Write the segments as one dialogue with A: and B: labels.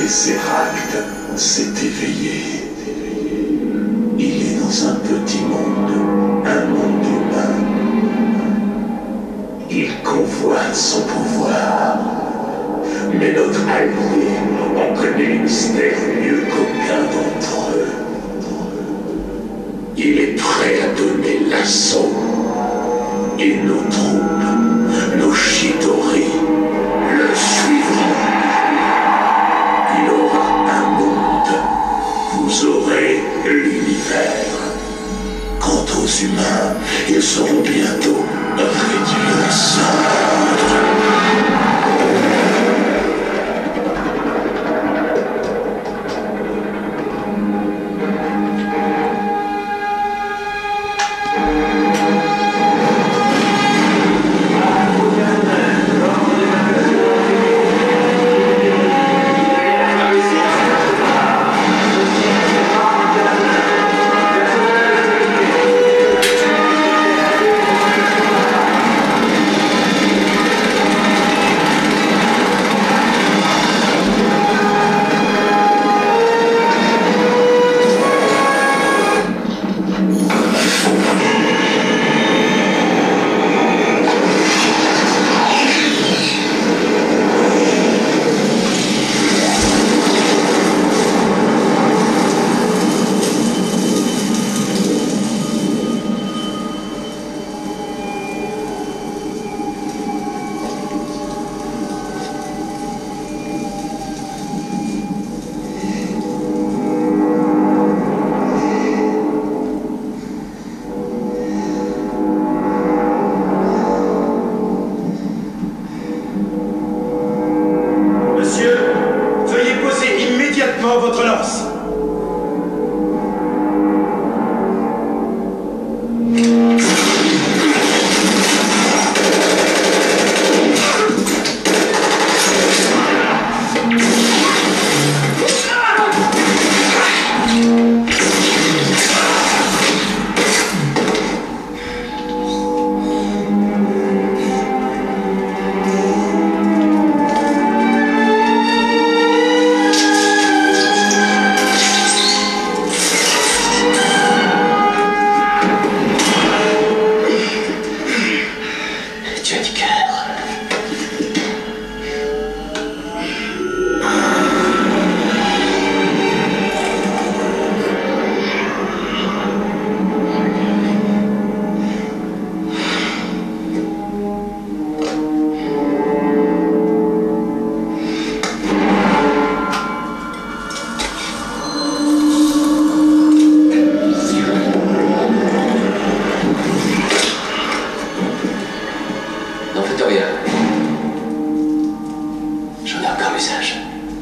A: Tesseract s'est éveillé. Il est dans un petit monde, un monde humain. Il convoite son pouvoir. Mais notre allié en connaît les mystères mieux qu'aucun d'entre eux. Il est prêt à donner l'assaut. Et nos troupes, nos Chidori, le suivront. Il aura un monde. Vous aurez l'univers. Quant aux humains, ils seront bientôt réduits en cendres.
B: Votre lance.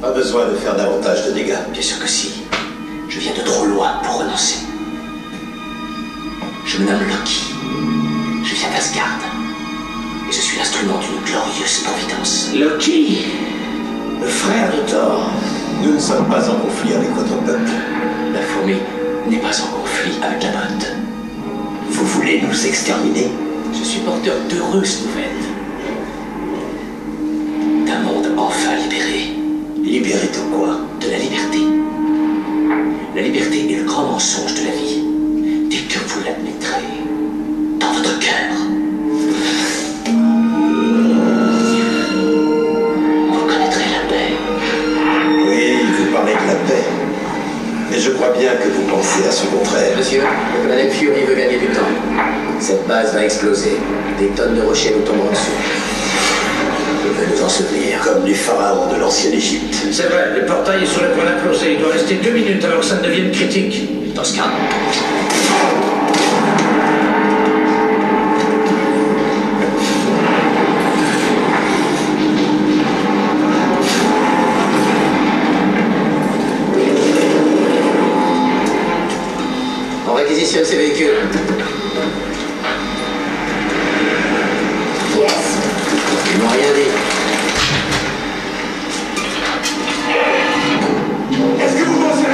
C: Pas besoin de faire davantage de dégâts.
D: Bien sûr que si. Je viens de trop loin pour renoncer. Je me nomme Loki. Je viens d'Asgard. Et je suis l'instrument d'une glorieuse providence.
C: Loki, le frère de Thor. Nous ne sommes pas en conflit avec votre peuple.
D: La fourmi n'est pas en conflit avec la botte.
C: Vous voulez nous exterminer?
D: Je suis porteur d'heureuses nouvelles. D'un monde enfin libéré.
C: Libéré de quoi?
D: De la liberté. La liberté est le grand mensonge de la vie. Dès que vous l'admettrez, dans votre cœur, vous connaîtrez la paix.
C: Oui, vous parlez de la paix. Mais je crois bien que vous pensez à ce contraire.
D: Monsieur, le colonel Fury veut gagner du temps. Cette base va exploser. Des tonnes de rochers nous tomberont dessus. Il veut nous ensevelir.
C: Comme les pharaons de l'ancienne Égypte.
E: C'est vrai, le portail est sur le point d'imploser. Il doit rester 2 minutes avant que ça ne devienne critique.
D: Dans ce cas... On réquisitionne ces véhicules.
F: Yes.
D: Ils m'ont rien dit.
B: Qu'est-ce que vous pensez?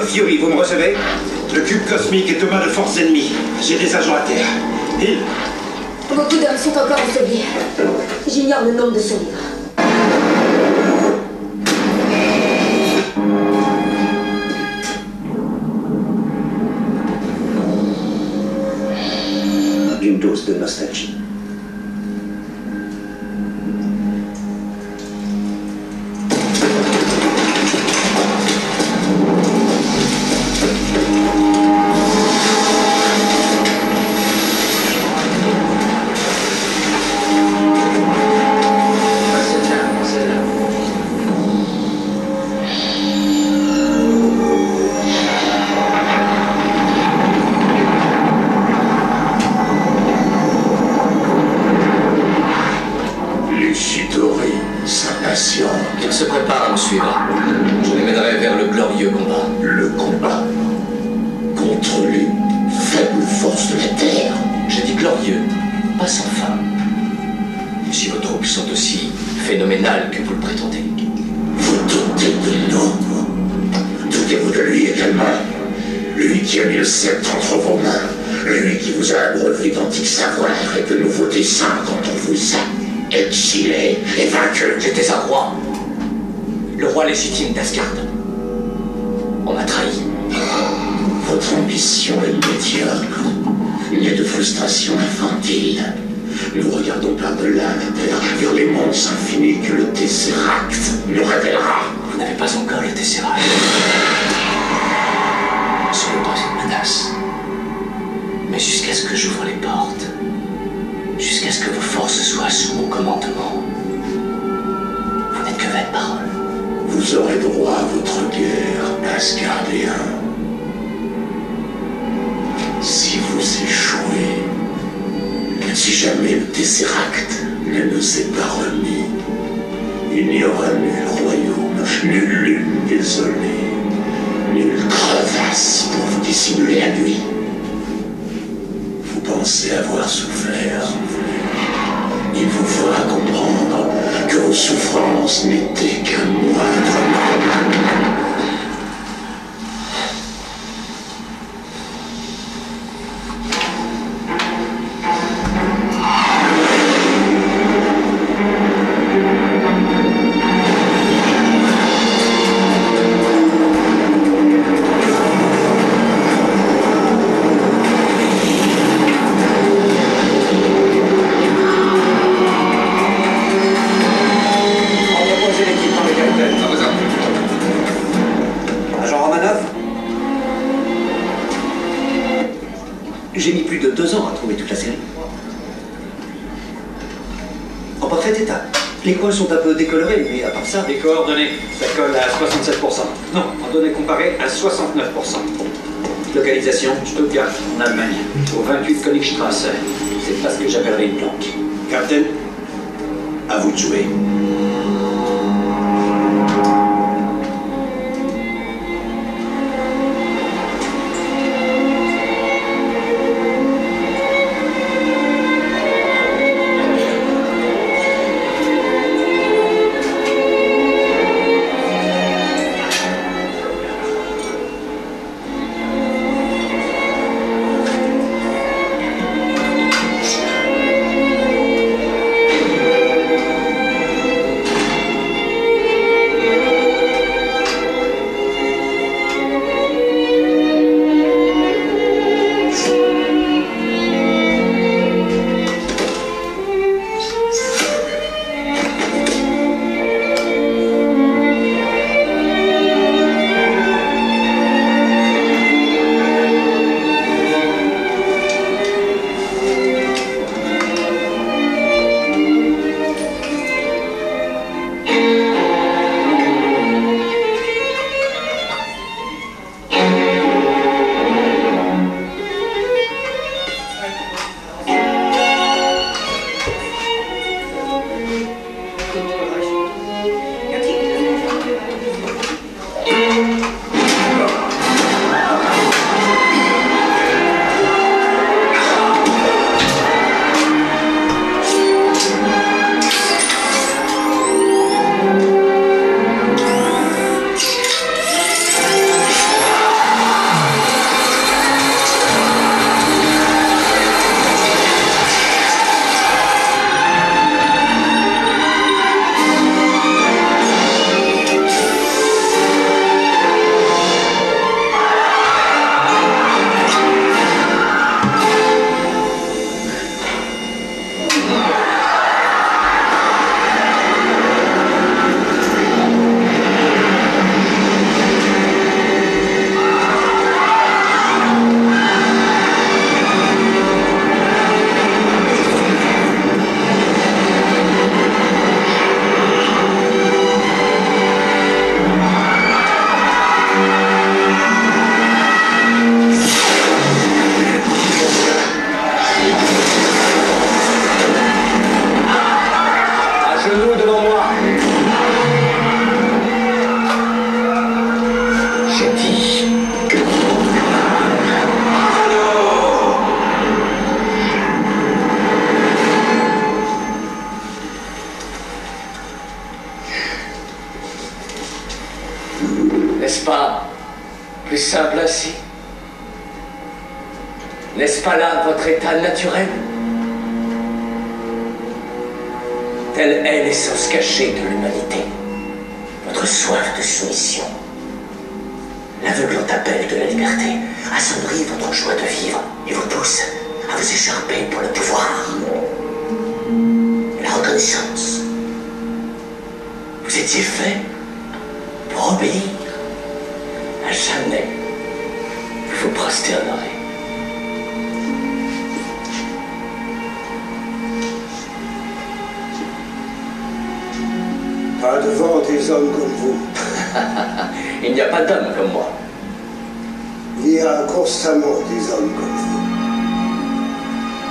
F: Fury, vous me recevez? Le cube cosmique est aux mains de forces ennemies. J'ai des agents à terre. Hill?
G: Beaucoup d'hommes sont encore ensevelis. J'ignore le nombre de survivants.
F: Une dose de nostalgie.
D: Il se prépare à me suivre. Je les mènerai vers le glorieux combat.
A: Le combat contre les faibles forces de la Terre.
D: J'ai dit glorieux, pas sans fin. Si vos troupes sont aussi phénoménales que vous le prétendez.
A: Vous doutez de nous. Doutez-vous de lui également. Lui qui a mis le sceptre entre vos mains. Lui qui vous a abreuvé d'antiques savoirs et de nouveaux dessins quand on vous a exilé et vaincu.
D: J'étais un roi. Le roi légitime d'Asgard. On m'a trahi.
A: Votre ambition est médiocre, née de frustration infantile. Nous regardons par-delà la Terre vers les mondes infinis que le Tesseract nous révélera.
D: Vous n'avez pas encore le Tesseract. Soyez pas une menace. Mais jusqu'à ce que j'ouvre les portes, jusqu'à ce que vos forces soient sous mon commandement, vous n'êtes que vaine parole.
A: Vous aurez droit à votre guerre, Asgardien. Si vous échouez, si jamais le Tesseract ne nous est pas remis, il n'y aura nul royaume, nulle lune désolée, nulle crevasse pour vous dissimuler à lui. Vous pensez avoir souffert. Il vous fera comprendre que vos souffrances n'étaient qu'un moindre mal.
F: J'ai mis plus de 2 ans à trouver toute la série. En parfait état. Les coins sont un peu décolorés, mais à part ça...
H: Les coordonnées, ça colle à 67%. Non, en données comparées à 69%.
F: Localisation,
H: Stuttgart, en Allemagne, au 28 Königstrasse. C'est pas ce que j'appellerais une planque.
F: Captain, à vous de jouer.
D: N'est-ce pas là votre état naturel? Telle est l'essence cachée de l'humanité. Votre soif de soumission. L'aveuglante appel de la liberté assombrit votre joie de vivre et vous pousse à vous écharper pour le pouvoir. La reconnaissance. Vous étiez fait pour obéir. À jamais vous vous prosternerez.
B: Pas devant des hommes comme vous.
D: Il n'y a pas d'homme comme moi.
B: Il y a constamment des hommes comme vous.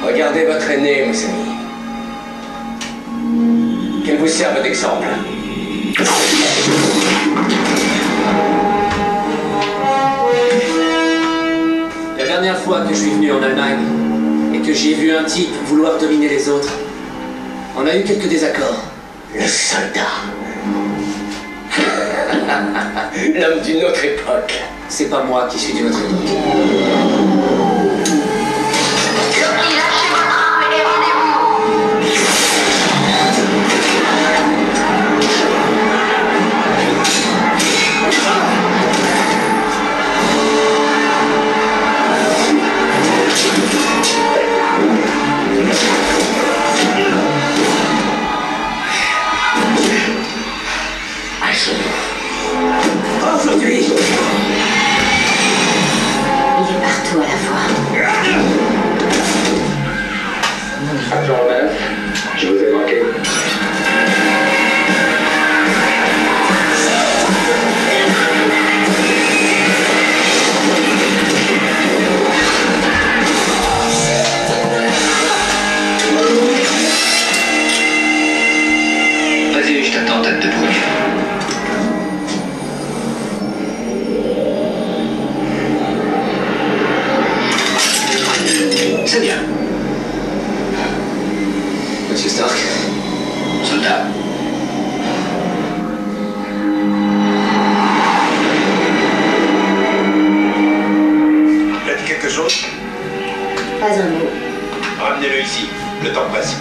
D: Regardez votre aîné, mes amis. Qu'elle vous serve d'exemple. La dernière fois que je suis venu en Allemagne et que j'ai vu un type vouloir dominer les autres, on a eu quelques désaccords. Le soldat. L'homme d'une autre époque. C'est pas moi qui suis d'une autre époque.
I: Loki, lâchez votre arme et rendez-vous.
D: Aujourd'hui,
G: Il est partout à la fois.
H: Jean-Romain, je vous ai manqué.
J: Vas-y, je t'attends, tête de bouc. C'est bien.
D: Monsieur Stark.
J: Soldat.
F: Il a dit quelque chose?
G: Pas un mot.
F: Ramenez-le ici. Le temps passe.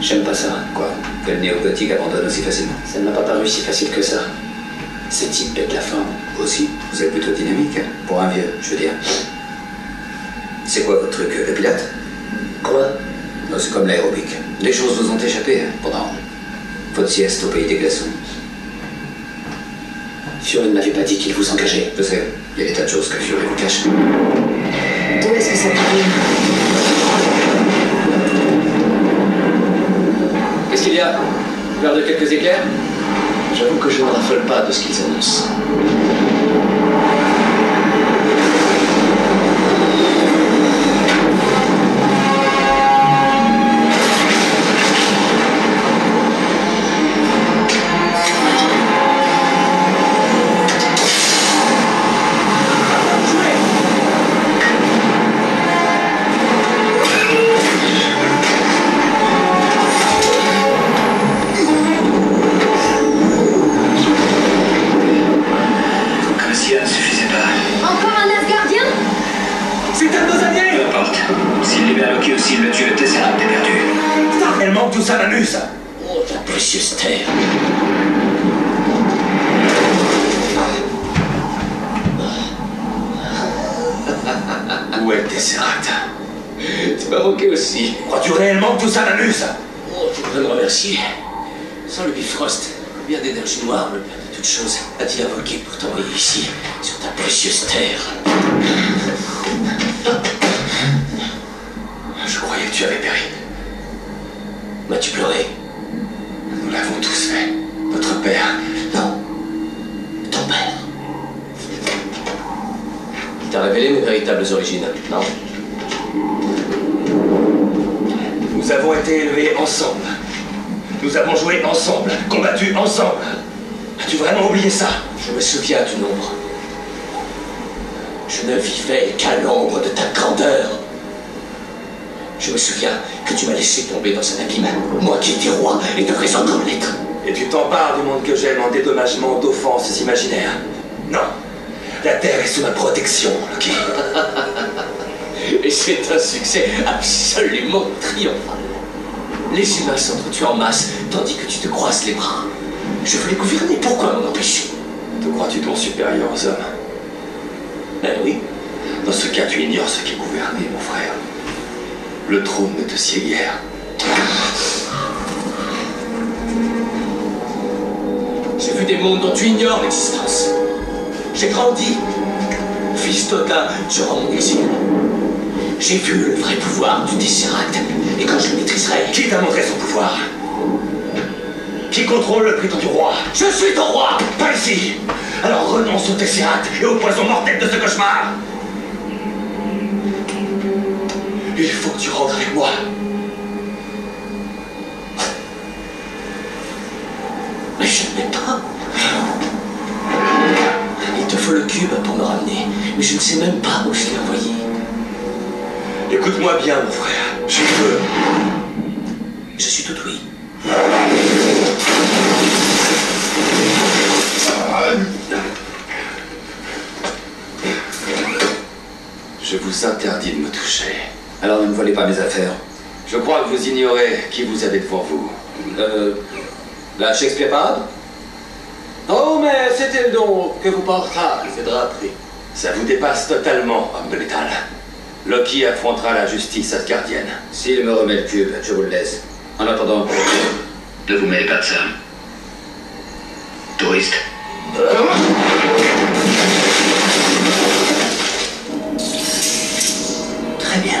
D: J'aime pas ça.
H: Quoi? Que le néo-gothique abandonne aussi facilement?
D: Ça ne m'a pas paru si facile que ça. Ces types pètent la forme.
H: Vous aussi? Vous êtes plutôt dynamique, hein? Pour un vieux, je veux dire. C'est quoi votre truc? Le pilote?
D: Quoi?
H: Non, c'est comme l'aérobic. Les choses vous ont échappé hein, pendant votre sieste au pays des glaçons.
D: Fury ne m'avait pas dit qu'il vous engageait.
H: Je sais, il y a des tas de choses que Fury vous cache.
G: D'où est-ce que ça peut venir?
D: Qu'est-ce qu'il y a? Peur de quelques éclairs? J'avoue que je ne raffole pas de ce qu'ils annoncent.
F: Tout ça m'amuse.
D: Oh, ta précieuse terre.
F: Où est le Tesseract?
D: Tu m'as moqué aussi.
F: Crois-tu réellement que tout ça m'amuse?
D: Oh, tu devrais me remercier. Sans le Bifrost, combien d'énergie noire, le père de toutes choses, a-t-il invoqué pour t'envoyer ici, sur ta précieuse terre?
F: Je croyais que tu avais péri.
D: M'as-tu pleuré?
F: Nous l'avons tous fait. Notre père.
D: Non. Ton père. Il t'a révélé mes véritables origines, non?
F: Nous avons été élevés ensemble. Nous avons joué ensemble, combattu ensemble. As-tu vraiment oublié ça?
D: Je me souviens du nombre. Je ne vivais qu'à l'ombre de ta grandeur. Je me souviens que tu m'as laissé tomber dans un abîme, moi qui étais roi et devrais encore l'être.
F: Et tu t'empares du monde que j'aime en dédommagement d'offenses imaginaires. Non. La Terre est sous ma protection, Loki.
D: Et c'est un succès absolument triomphal. Les humains s'entretuent en masse, tandis que tu te croises les bras. Je voulais gouverner, pourquoi m'en empêcher?
F: Te crois-tu donc supérieur aux hommes?
D: Ben oui.
F: Dans ce cas, tu ignores ce qu'est gouverner, mon frère. Le trône ne te sied guère.
D: J'ai vu des mondes dont tu ignores l'existence. J'ai grandi. Fils d'Odin durant mon exil. J'ai vu le vrai pouvoir du Tesseract. Et quand je le maîtriserai...
F: Qui t'a montré son pouvoir? Qui contrôle le prétendu roi?
D: Je suis ton roi!
F: Pas ici! Alors renonce au Tesseract et au poison mortel de ce cauchemar! Il faut que tu rentres avec moi.
D: Mais je ne l'ai pas. Il te faut le cube pour me ramener. Mais je ne sais même pas où je l'ai envoyé.
F: Écoute-moi bien, mon frère. Je veux.
D: Je suis tout oui.
F: Je vous interdis de me toucher.
H: Alors ne me volez pas mes affaires.
F: Je crois que vous ignorez qui vous avez devant vous.
H: La Shakespeare Parade?
D: Oh, mais c'était le don que vous portâtes, ces draperies.
F: Ça vous dépasse totalement, homme de métal. Loki affrontera la justice asgardienne.
H: S'il me remet le cube, je vous le laisse. En attendant...
J: Ne vous mêlez pas de ça. Touriste.
D: Très bien.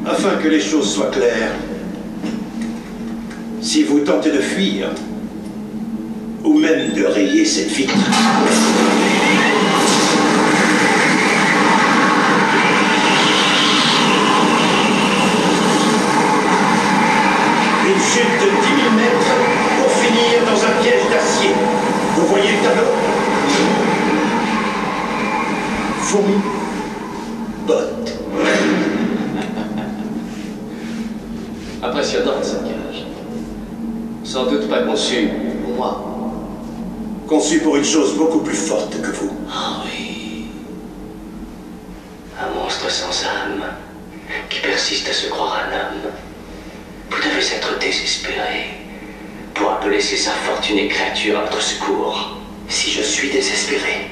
K: Afin que les choses soient claires, si vous tentez de fuir, ou même de rayer cette vitre, une chute de 10 000 mètres pour finir dans un piège d'acier. Vous voyez le tableau? Fourmis, bottes.
D: Impressionnante cette cage. Sans doute pas conçue pour moi.
K: Conçu pour une chose beaucoup plus forte que vous.
D: Ah oui. Un monstre sans âme qui persiste à se croire un homme. Vous devez être désespéré pour appeler ces infortunées créatures à votre secours. Si je suis désespéré.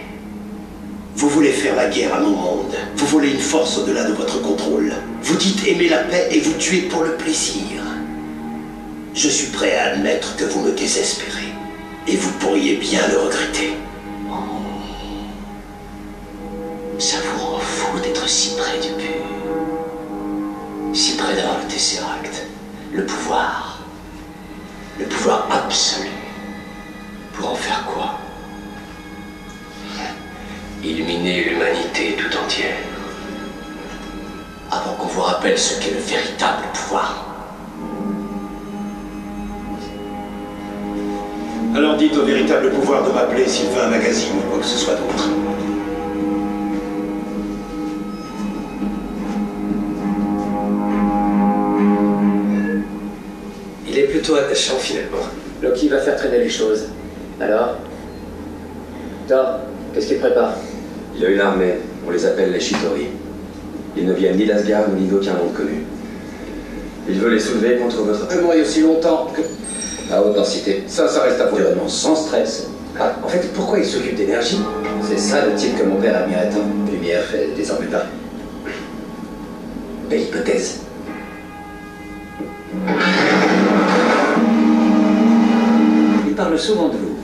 K: Vous voulez faire la guerre à mon monde. Vous voulez une force au-delà de votre contrôle. Vous dites aimer la paix et vous tuez pour le plaisir. Je suis prêt à admettre que vous me désespérez. Et vous pourriez bien le regretter.
D: Ça vous rend fou d'être si près du but. Si près d'avoir le Tesseract. Le pouvoir. Le pouvoir absolu. Pour en faire quoi? Illuminer l'humanité tout entière. Avant qu'on vous rappelle ce qu'est le véritable pouvoir.
K: Alors dites au véritable pouvoir de m'appeler s'il veut un magazine ou quoi que ce soit d'autre.
F: Il est plutôt attachant finalement.
L: Loki va faire traîner les choses. Alors Thor, qu'est-ce qu'il prépare?
F: Il a une armée, on les appelle les Chitauri. Ils ne viennent ni d'Asgard ni d'aucun monde connu. Il veut les soulever contre votre...
L: Je mourir aussi longtemps que... à haute densité. Ça reste à voir.
F: Sans stress. Ah, en fait, pourquoi il s'occupe d'énergie?
H: C'est ça le type que mon père admirait tant. Lumière fait désormais pas.
D: Belle hypothèse.
H: Il parle souvent de vous.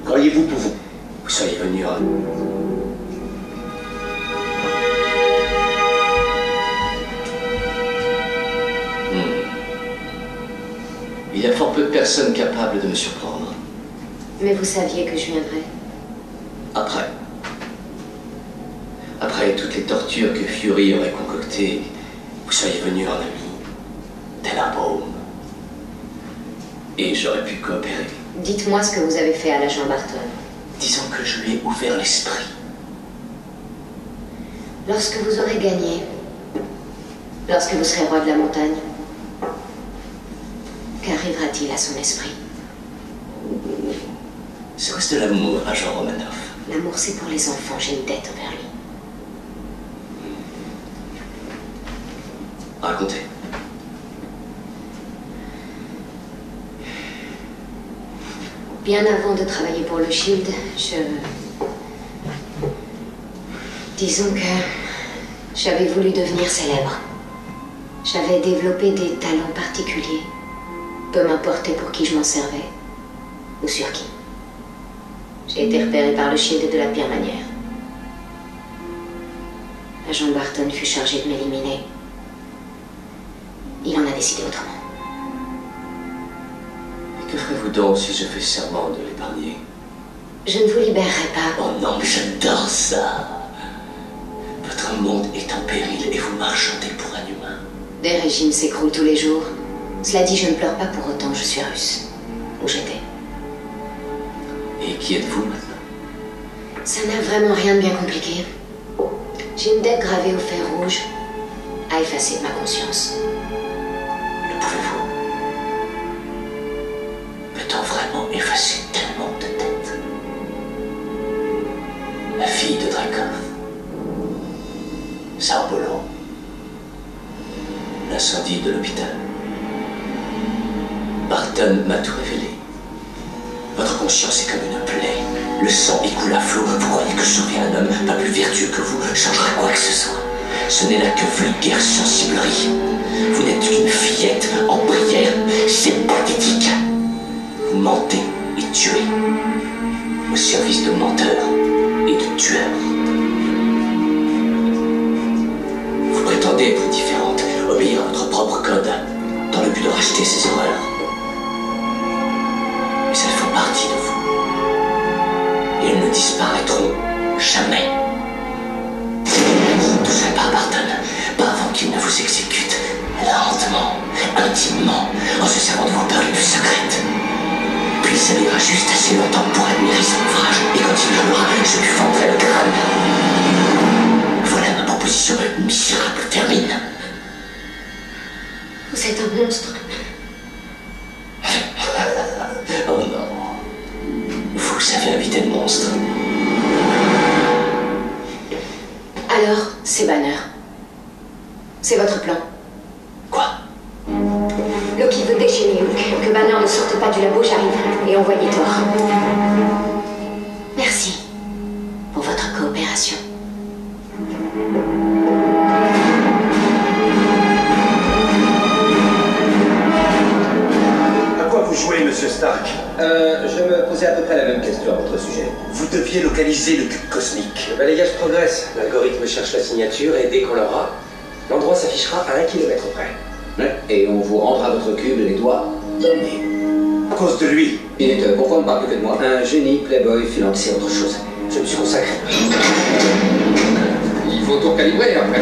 K: Croyez-vous que vous
D: soyez venu à... Il y a fort peu de personnes capables de me surprendre.
G: Mais vous saviez que je viendrais.
D: Après. Après toutes les tortures que Fury aurait concoctées, vous seriez venu en ami, tel un baume. Et j'aurais pu coopérer.
G: Dites-moi ce que vous avez fait à l'agent Barton.
D: Disons que je lui ai ouvert l'esprit.
G: Lorsque vous aurez gagné, lorsque vous serez roi de la montagne, qu'arrivera-t-il à son esprit?
D: Serait-ce de l'amour, agent Romanoff?
G: L'amour, c'est pour les enfants. J'ai une dette envers lui.
D: Racontez.
G: Bien avant de travailler pour le Shield, disons que j'avais voulu devenir célèbre. J'avais développé des talents particuliers. Peu m'importait pour qui je m'en servais, ou sur qui. J'ai été repéré par le Shield de la pire manière. L'agent Barton fut chargé de m'éliminer. Il en a décidé autrement.
D: Et que ferez-vous donc si je fais serment de l'épargner?
G: Je ne vous libérerai pas.
D: Oh non, mais j'adore ça. Votre monde est en péril et vous marchandez pour un humain.
G: Des régimes s'écroulent tous les jours. Cela dit, je ne pleure pas pour autant, je suis russe. Où j'étais.
D: Et qui êtes-vous maintenant?
G: Ça n'a vraiment rien de bien compliqué. J'ai une dette gravée au fer rouge à effacer de ma conscience.
D: Le pouvez-vous? Peut-on vraiment effacer tellement de dettes? La fille de Dreykov, Sarbolo, l'incendie de l'hôpital. Barton m'a tout révélé. Votre conscience est comme une plaie. Le sang écoule à flot. Vous croyez que sauver un homme pas plus vertueux que vous changera quoi que ce soit? Ce n'est là que vulgaire sensiblerie. Vous n'êtes qu'une fillette en prière. C'est pathétique. Vous mentez et tuez. Au service de menteurs et de tueurs. Vous prétendez être différente, obéir à votre propre code, dans le but de racheter ces horreurs. Mais elles font partie de vous. Et elles ne disparaîtront jamais. Vous ne toucherez pas à Barton, pas avant qu'il ne vous exécute, lentement, intimement, en se servant de vos peurs les plus secrètes. Puis ça vivra juste assez longtemps pour admirer son ouvrage, et quand il viendra, je lui fendrai le crâne. Voilà ma proposition misérable termine.
G: Vous êtes un monstre.
D: Oh non. Vous savez inviter le monstre.
G: Alors, c'est Banner. C'est votre plan.
D: Quoi?
G: Loki veut déchaîner Hulk. Que Banner ne sorte pas du labo, j'arrive. Et envoyez Thor. Merci pour votre coopération.
K: À quoi vous jouez, monsieur Stark?
H: Je me posais à peu près la même question à votre sujet.
K: Vous deviez localiser le cube cosmique.
L: Le balayage progresse. L'algorithme cherche la signature et dès qu'on l'aura, l'endroit s'affichera à 1 kilomètre près.
H: Ouais. Et on vous rendra votre cube les doigts donnés.
K: À cause de lui.
H: Pete, pourquoi on ne parle plus que de moi? Un génie, playboy, financier, autre chose.
L: Je me suis consacré.
F: Il faut tout calibrer après.